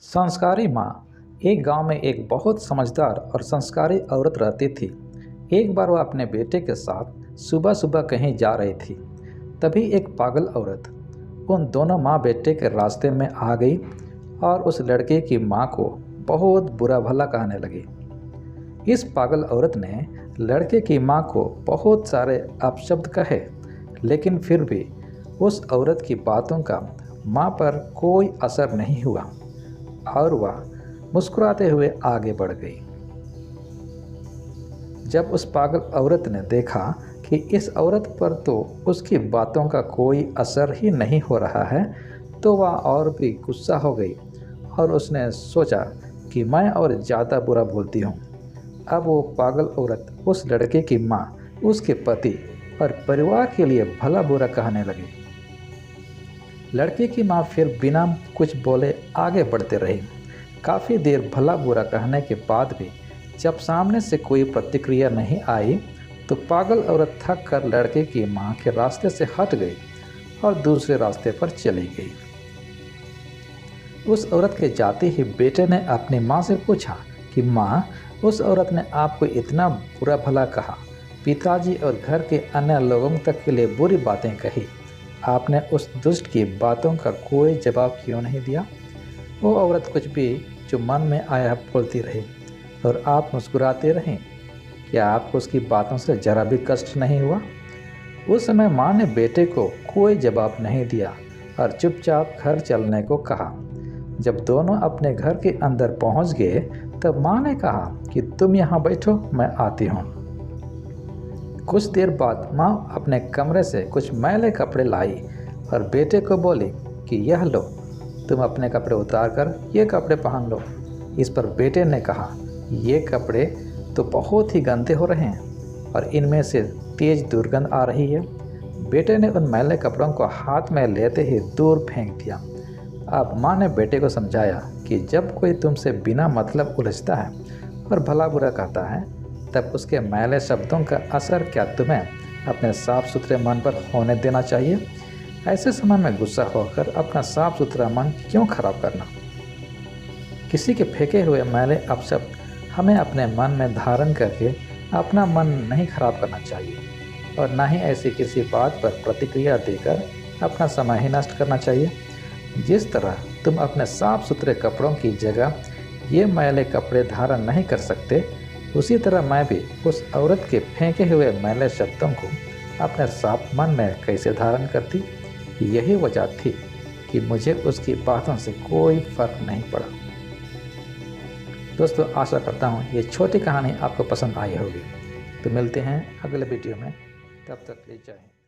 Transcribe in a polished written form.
संस्कारी माँ। एक गांव में एक बहुत समझदार और संस्कारी औरत रहती थी। एक बार वह अपने बेटे के साथ सुबह सुबह कहीं जा रही थी। तभी एक पागल औरत उन दोनों माँ बेटे के रास्ते में आ गई और उस लड़के की माँ को बहुत बुरा भला कहने लगी। इस पागल औरत ने लड़के की माँ को बहुत सारे अपशब्द कहे, लेकिन फिर भी उस औरत की बातों का माँ पर कोई असर नहीं हुआ और वह मुस्कुराते हुए आगे बढ़ गई। जब उस पागल औरत ने देखा कि इस औरत पर तो उसकी बातों का कोई असर ही नहीं हो रहा है, तो वह और भी गुस्सा हो गई और उसने सोचा कि मैं और ज़्यादा बुरा बोलती हूँ। अब वो पागल औरत उस लड़के की माँ, उसके पति और परिवार के लिए भला बुरा कहने लगी। लड़के की माँ फिर बिना कुछ बोले आगे बढ़ते रही। काफ़ी देर भला बुरा कहने के बाद भी जब सामने से कोई प्रतिक्रिया नहीं आई, तो पागल औरत थक कर लड़के की माँ के रास्ते से हट गई और दूसरे रास्ते पर चली गई। उस औरत के जाते ही बेटे ने अपनी माँ से पूछा कि माँ, उस औरत ने आपको इतना बुरा भला कहा, पिताजी और घर के अन्य लोगों तक के लिए बुरी बातें कही, आपने उस दुष्ट की बातों का कोई जवाब क्यों नहीं दिया? वो औरत कुछ भी जो मन में आया बोलती रही और आप मुस्कुराते रहें। क्या आपको उसकी बातों से ज़रा भी कष्ट नहीं हुआ? उस समय माँ ने बेटे को कोई जवाब नहीं दिया और चुपचाप घर चलने को कहा। जब दोनों अपने घर के अंदर पहुँच गए, तब माँ ने कहा कि तुम यहाँ बैठो, मैं आती हूँ। कुछ देर बाद माँ अपने कमरे से कुछ मैले कपड़े लाई और बेटे को बोली कि यह लो, तुम अपने कपड़े उतार कर ये कपड़े पहन लो। इस पर बेटे ने कहा, ये कपड़े तो बहुत ही गंदे हो रहे हैं और इनमें से तेज दुर्गंध आ रही है। बेटे ने उन मैले कपड़ों को हाथ में लेते ही दूर फेंक दिया। अब माँ ने बेटे को समझाया कि जब कोई तुमसे बिना मतलब उलझता है और भला बुरा कहता है, तब उसके मैले शब्दों का असर क्या तुम्हें अपने साफ सुथरे मन पर होने देना चाहिए? ऐसे समय में गुस्सा होकर अपना साफ सुथरा मन क्यों खराब करना? किसी के फेंके हुए मैले अपशब्द हमें अपने मन में धारण करके अपना मन नहीं खराब करना चाहिए और ना ही ऐसी किसी बात पर प्रतिक्रिया देकर अपना समय ही नष्ट करना चाहिए। जिस तरह तुम अपने साफ सुथरे कपड़ों की जगह ये मैले कपड़े धारण नहीं कर सकते, उसी तरह मैं भी उस औरत के फेंके हुए मैले शब्दों को अपने साफ मन में कैसे धारण करती। यही वजह थी कि मुझे उसकी बातों से कोई फर्क नहीं पड़ा। दोस्तों, आशा करता हूँ ये छोटी कहानी आपको पसंद आई होगी। तो मिलते हैं अगले वीडियो में, तब तक के लिए जय हिंद।